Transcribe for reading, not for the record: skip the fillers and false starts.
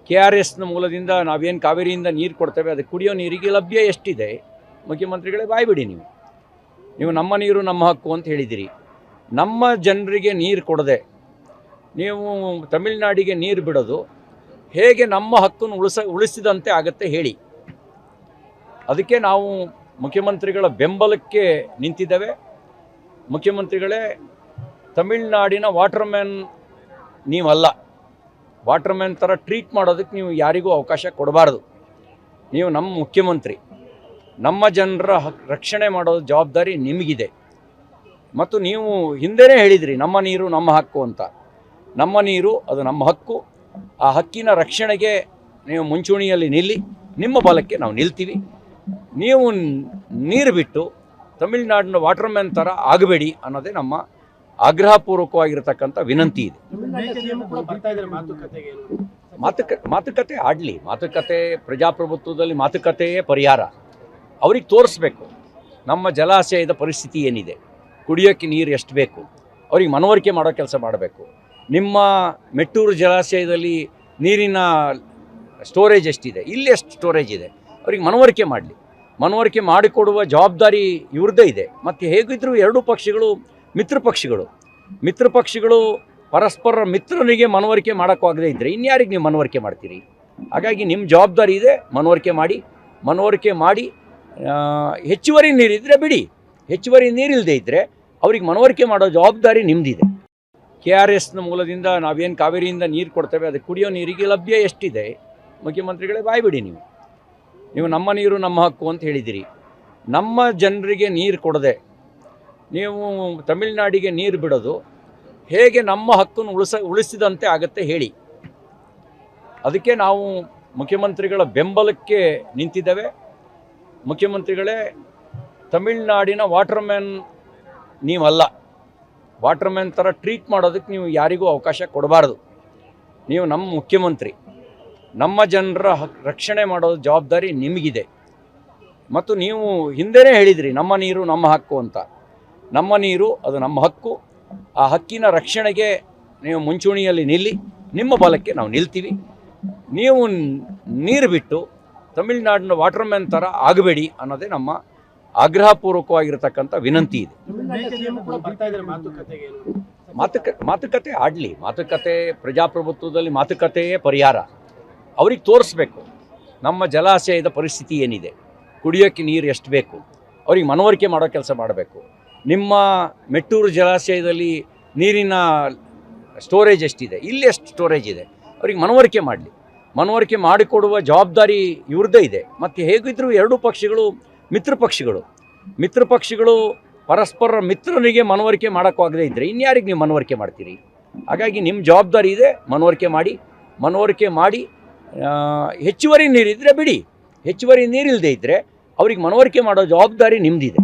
KRSನ ಮೂಲದಿಂದ ನಾವೇನು ಕಾವೇರಿಯಿಂದ ನೀರು ಕೊಡ್ತೇವೆ ಅದು ಕುಡಿಯೋ ನೀರಿಗೆ ಲಭ್ಯ ಎಷ್ಟಿದೆ? ಮುಖ್ಯಮಂತ್ರಿಗಳೇ ಬಾಯ್ಬಿಡಿ. ನೀವು ನಮ್ಮ ನೀರು ನಮ್ಮ ಹಕ್ಕು ಅಂತ ಹೇಳಿದಿರಿ. ನಮ್ಮ ಜನರಿಗೆ ನೀರು ಕೊಡದೆ ನೀವು ತಮಿಳುನಾಡಿಗೆ ನೀರು ಬಿಡೋದು ಹೇಗೆ ನಮ್ಮ ಹಕ್ಕನ್ನು ಉಳಿಸಿದಂತೆ ಆಗುತ್ತೆ ಹೇಳಿ. ಅದಕ್ಕೆ ನಾವು ಮುಖ್ಯಮಂತ್ರಿಗಳ ಬೆಂಬಲಕ್ಕೆ ನಿಂತಿದ್ದೇವೆ. ಮುಖ್ಯಮಂತ್ರಿಗಳೇ, ತಮಿಳುನಾಡಿನ ವಾಟರ್ಮ್ಯಾನ್ ನೀವಲ್ಲ. ವಾಟರ್ಮ್ಯಾನ್ ಥರ ಟ್ರೀಟ್ ಮಾಡೋದಕ್ಕೆ ನೀವು ಯಾರಿಗೂ ಅವಕಾಶ ಕೊಡಬಾರ್ದು. ನೀವು ನಮ್ಮ ಮುಖ್ಯಮಂತ್ರಿ. ನಮ್ಮ ಜನರ ರಕ್ಷಣೆ ಮಾಡೋ ಜವಾಬ್ದಾರಿ ನಿಮಗಿದೆ. ಮತ್ತು ನೀವು ಹಿಂದೆಯೇ ಹೇಳಿದಿರಿ ನಮ್ಮ ನೀರು ನಮ್ಮ ಹಕ್ಕು ಅಂತ. ನಮ್ಮ ನೀರು ಅದು ನಮ್ಮ ಹಕ್ಕು. ಆ ಹಕ್ಕಿನ ರಕ್ಷಣೆಗೆ ನೀವು ಮುಂಚೂಣಿಯಲ್ಲಿ ನಿಲ್ಲಿ. ನಿಮ್ಮ ಬಲಕ್ಕೆ ನಾವು ನಿಲ್ತೀವಿ. ನೀವು ನೀರು ಬಿಟ್ಟು ತಮಿಳುನಾಡಿನ ವಾಟರ್ಮ್ಯಾನ್ ಥರ ಆಗಬೇಡಿ ಅನ್ನೋದೇ ನಮ್ಮ ಆಗ್ರಹಪೂರ್ವಕವಾಗಿರತಕ್ಕಂಥ ವಿನಂತಿ ಇದೆ. ಮಾತುಕತೆ ಆಡಲಿ. ಮಾತುಕತೆ ಪ್ರಜಾಪ್ರಭುತ್ವದಲ್ಲಿ ಮಾತುಕತೆಯೇ ಪರಿಹಾರ. ಅವ್ರಿಗೆ ತೋರಿಸ್ಬೇಕು ನಮ್ಮ ಜಲಾಶಯದ ಪರಿಸ್ಥಿತಿ ಏನಿದೆ, ಕುಡಿಯೋಕ್ಕೆ ನೀರು ಎಷ್ಟು ಬೇಕು, ಅವ್ರಿಗೆ ಮನವರಿಕೆ ಮಾಡೋ ಕೆಲಸ ಮಾಡಬೇಕು. ನಿಮ್ಮ ಮೆಟ್ಟೂರು ಜಲಾಶಯದಲ್ಲಿ ನೀರಿನ ಸ್ಟೋರೇಜ್ ಎಷ್ಟಿದೆ, ಇಲ್ಲಿ ಎಷ್ಟು ಸ್ಟೋರೇಜ್ ಇದೆ, ಅವ್ರಿಗೆ ಮನವರಿಕೆ ಮಾಡಲಿ. ಮನವರಿಕೆ ಮಾಡಿಕೊಡುವ ಜವಾಬ್ದಾರಿ ಇವ್ರದ್ದೇ ಇದೆ. ಮತ್ತು ಹೇಗಿದ್ದರೂ ಎರಡೂ ಪಕ್ಷಗಳು ಮಿತ್ರ ಪಕ್ಷಗಳು ಪರಸ್ಪರ ಮಿತ್ರನಿಗೆ ಮನವರಿಕೆ ಮಾಡೋಕ್ಕಾಗದೇ ಇದ್ದರೆ ಇನ್ಯಾರಿಗೆ ನೀವು ಮನವರಿಕೆ ಮಾಡ್ತೀರಿ? ಹಾಗಾಗಿ ನಿಮ್ಮ ಜವಾಬ್ದಾರಿ ಇದೆ. ಮನವರಿಕೆ ಮಾಡಿ ಹೆಚ್ಚುವರಿ ನೀರಿದ್ದರೆ ಬಿಡಿ. ಹೆಚ್ಚುವರಿ ನೀರಿಲ್ಲದೆ ಇದ್ದರೆ ಅವ್ರಿಗೆ ಮನವರಿಕೆ ಮಾಡೋ ಜವಾಬ್ದಾರಿ ನಿಮ್ಮದಿದೆ. KRSನ ಮೂಲದಿಂದ ನಾವೇನು ಕಾವೇರಿಯಿಂದ ನೀರು ಕೊಡ್ತೇವೆ ಅದು ಕುಡಿಯೋ ನೀರಿಗೆ ಲಭ್ಯ ಎಷ್ಟಿದೆ? ಮುಖ್ಯಮಂತ್ರಿಗಳೇ ಬಾಯ್ಬಿಡಿ. ನೀವು ನಮ್ಮ ನೀರು ನಮ್ಮ ಹಕ್ಕು ಅಂತ ಹೇಳಿದಿರಿ. ನಮ್ಮ ಜನರಿಗೆ ನೀರು ಕೊಡದೆ ನೀವು ತಮಿಳುನಾಡಿಗೆ ನೀರು ಬಿಡೋದು ಹೇಗೆ ನಮ್ಮ ಹಕ್ಕನ್ನು ಉಳಿಸಿದಂತೆ ಆಗುತ್ತೆ ಹೇಳಿ. ಅದಕ್ಕೆ ನಾವು ಮುಖ್ಯಮಂತ್ರಿಗಳ ಬೆಂಬಲಕ್ಕೆ ನಿಂತಿದ್ದೇವೆ. ಮುಖ್ಯಮಂತ್ರಿಗಳೇ, ತಮಿಳುನಾಡಿನ ವಾಟರ್ಮ್ಯಾನ್ ನೀವಲ್ಲ. ವಾಟರ್ಮ್ಯಾನ್ ಥರ ಟ್ರೀಟ್ ಮಾಡೋದಕ್ಕೆ ನೀವು ಯಾರಿಗೂ ಅವಕಾಶ ಕೊಡಬಾರ್ದು. ನೀವು ನಮ್ಮ ಮುಖ್ಯಮಂತ್ರಿ. ನಮ್ಮ ಜನರ ರಕ್ಷಣೆ ಮಾಡೋ ಜವಾಬ್ದಾರಿ ನಿಮಗಿದೆ. ಮತ್ತು ನೀವು ಹಿಂದೆಯೇ ಹೇಳಿದಿರಿ ನಮ್ಮ ನೀರು ನಮ್ಮ ಹಕ್ಕು ಅಂತ. ನಮ್ಮ ನೀರು ಅದು ನಮ್ಮ ಹಕ್ಕು. ಆ ಹಕ್ಕಿನ ರಕ್ಷಣೆಗೆ ನೀವು ಮುಂಚೂಣಿಯಲ್ಲಿ ನಿಲ್ಲಿ. ನಿಮ್ಮ ಬಲಕ್ಕೆ ನಾವು ನಿಲ್ತೀವಿ. ನೀವು ನೀರು ಬಿಟ್ಟು ತಮಿಳುನಾಡಿನ ವಾಟರ್ಮ್ಯಾನ್ ಥರ ಆಗಬೇಡಿ ಅನ್ನೋದೇ ನಮ್ಮ ಆಗ್ರಹಪೂರ್ವಕವಾಗಿರತಕ್ಕಂಥ ವಿನಂತಿ ಇದೆ. ಮಾತುಕತೆ ಆಡಲಿ. ಮಾತುಕತೆ ಪ್ರಜಾಪ್ರಭುತ್ವದಲ್ಲಿ ಮಾತುಕತೆಯೇ ಪರಿಹಾರ. ಅವ್ರಿಗೆ ತೋರಿಸ್ಬೇಕು ನಮ್ಮ ಜಲಾಶಯದ ಪರಿಸ್ಥಿತಿ ಏನಿದೆ, ಕುಡಿಯೋಕ್ಕೆ ನೀರು ಎಷ್ಟು ಬೇಕು, ಅವ್ರಿಗೆ ಮನವರಿಕೆ ಮಾಡೋ ಕೆಲಸ ಮಾಡಬೇಕು. ನಿಮ್ಮ ಮೆಟ್ಟೂರು ಜಲಾಶಯದಲ್ಲಿ ನೀರಿನ ಸ್ಟೋರೇಜ್ ಎಷ್ಟಿದೆ, ಇಲ್ಲಿ ಎಷ್ಟು ಸ್ಟೋರೇಜ್ ಇದೆ, ಅವ್ರಿಗೆ ಮನವರಿಕೆ ಮಾಡಲಿ. ಮನವರಿಕೆ ಮಾಡಿಕೊಡುವ ಜವಾಬ್ದಾರಿ ಇವ್ರದ್ದೇ ಇದೆ. ಮತ್ತು ಹೇಗಿದ್ದರೂ ಎರಡೂ ಪಕ್ಷಗಳು ಮಿತ್ರ ಪಕ್ಷಗಳು ಪರಸ್ಪರ ಮಿತ್ರನಿಗೆ ಮನವರಿಕೆ ಮಾಡೋಕ್ಕಾಗದೇ ಇದ್ದರೆ ಇನ್ಯಾರಿಗೆ ನೀವು ಮನವರಿಕೆ ಮಾಡ್ತೀರಿ? ಹಾಗಾಗಿ ನಿಮ್ಮ ಜವಾಬ್ದಾರಿ ಇದೆ. ಮನವರಿಕೆ ಮಾಡಿ ಹೆಚ್ಚುವರಿ ನೀರಿದ್ದರೆ ಬಿಡಿ. ಹೆಚ್ಚುವರಿ ನೀರಿಲ್ಲದೆ ಇದ್ದರೆ ಅವ್ರಿಗೆ ಮನವರಿಕೆ ಮಾಡೋ ಜವಾಬ್ದಾರಿ ನಿಮ್ಮದಿದೆ.